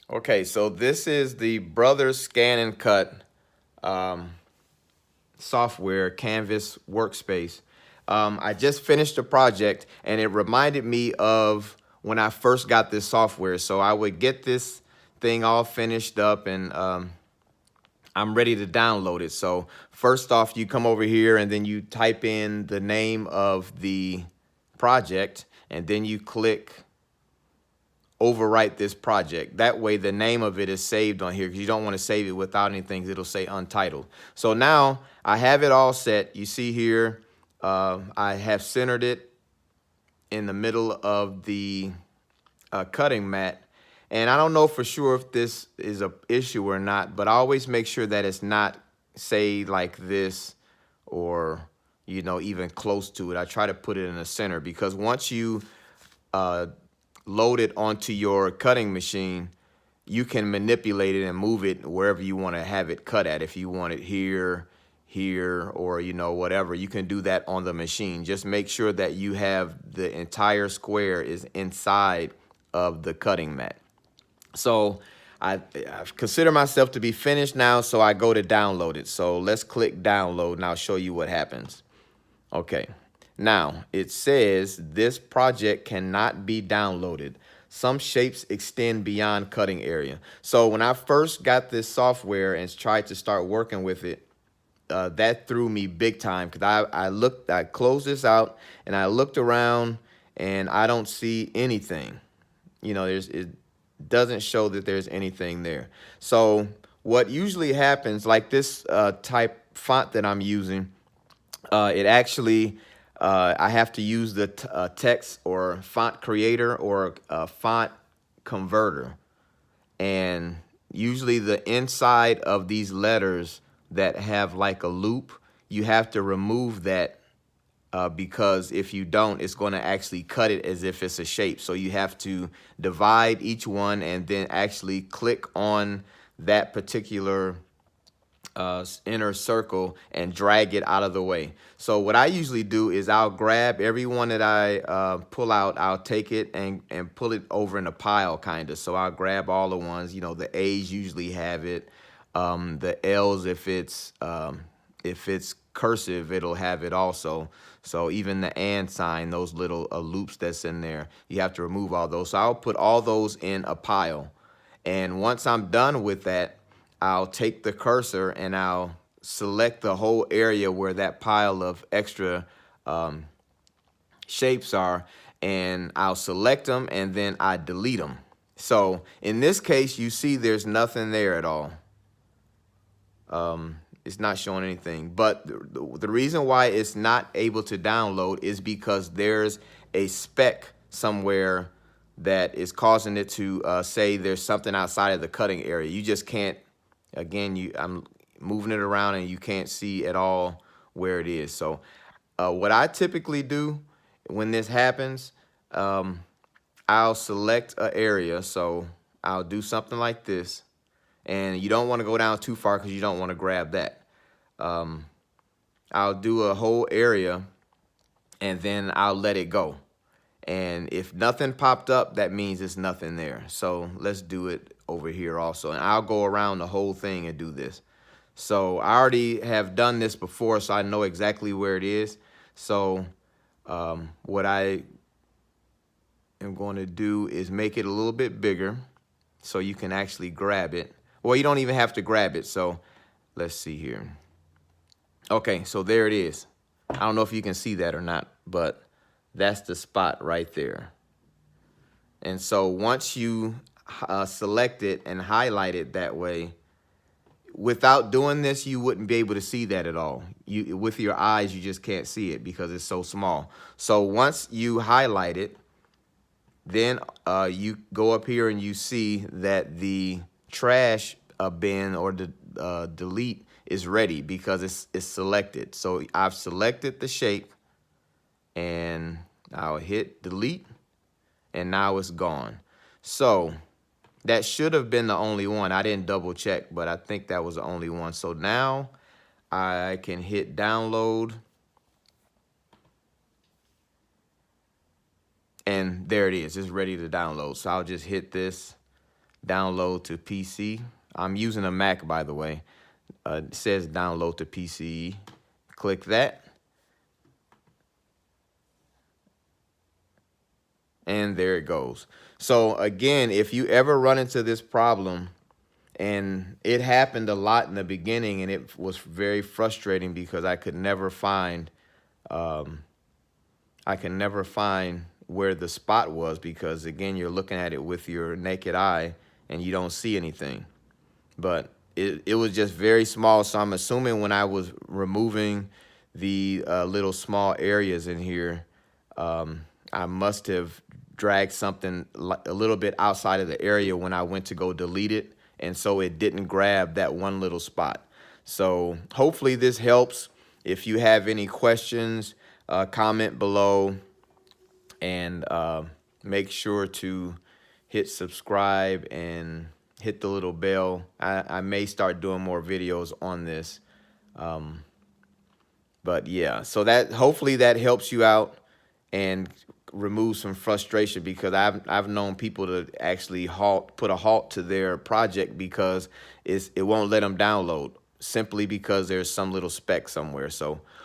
Okay, so this is the Brothers Scan and Cut um, software Canvas workspace. I just finished a project and it reminded me of when I first got this software. So I would get this thing all finished up and I'm ready to download it. So first off, you come over here and then you type in the name of the project and then you click overwrite this project. That way the name of it is saved on here because you don't want to save it without anything. It'll say untitled. So now I have it all set. You see here, I have centered it in the middle of the cutting mat. And I don't know for sure if this is a issue or not, but I always make sure that it's not, say, like this or, you know, even close to it. I try to put it in the center because once you uh, load it onto your cutting machine, you can manipulate it and move it wherever you want to have it cut at. If you want it here, here, or you know, whatever, you can do that on the machine. Just make sure that you have the entire square is inside of the cutting mat. So I consider myself to be finished now, so I go to download it. So let's click download and I'll show you what happens. Okay, now it says this project cannot be downloaded. Some shapes extend beyond cutting area. So when I first got this software and tried to start working with it, that threw me big time because I closed this out and I looked around and I don't see anything. You know, it doesn't show that there's anything there. So what usually happens, like this type font that I'm using, it actually, I have to use the text or font creator or font converter. And usually the inside of these letters that have like a loop, you have to remove that because if you don't, it's going to actually cut it as if it's a shape. So you have to divide each one and then actually click on that particular inner circle and drag it out of the way. So what I usually do is I'll grab every one that I pull out, I'll take it and pull it over in a pile kind of. So I'll grab all the ones, you know, the A's usually have it. The L's, if it's cursive, it'll have it also. So even the and sign, those little loops that's in there, you have to remove all those. So I'll put all those in a pile. And once I'm done with that, I'll take the cursor and I'll select the whole area where that pile of extra um, shapes are, and I'll select them and then I delete them. So in this case, you see there's nothing there at all. It's not showing anything. But the reason why it's not able to download is because there's a speck somewhere that is causing it to say there's something outside of the cutting area. You just can't, again, I'm moving it around and you can't see at all where it is. So what I typically do when this happens, I'll select an area. So I'll do something like this. And you don't want to go down too far because you don't want to grab that. I'll do a whole area and then I'll let it go. And if nothing popped up, that means it's nothing there. So let's do it over here also. And I'll go around the whole thing and do this. So I already have done this before, so I know exactly where it is. So what I am going to do is make it a little bit bigger so you can actually grab it. Well, you don't even have to grab it. So let's see here. Okay, so there it is. I don't know if you can see that or not, but that's the spot right there. And so once you select it and highlight it that way, without doing this, you wouldn't be able to see that at all. With your eyes, you just can't see it because it's so small. So once you highlight it, then you go up here and you see that the trash bin or the delete is ready because it's selected. So I've selected the shape and I'll hit delete and now it's gone. So that should have been the only one. I didn't double check, but I think that was the only one. So now I can hit download. And there it is. It's ready to download. So I'll just hit this download to PC. I'm using a Mac, by the way. It says download to PC. Click that. And there it goes. So again, if you ever run into this problem, and it happened a lot in the beginning, and it was very frustrating because I could never find where the spot was, because again, you're looking at it with your naked eye and you don't see anything. But it was just very small, so I'm assuming when I was removing the little small areas in here, I must have dragged something a little bit outside of the area when I went to go delete it, and so it didn't grab that one little spot. So hopefully this helps. If you have any questions, comment below, and make sure to hit subscribe and hit the little bell. I may start doing more videos on this. But yeah, so that hopefully that helps you out and remove some frustration, because I've known people to actually put a halt to their project because it won't let them download, simply because there's some little speck somewhere. So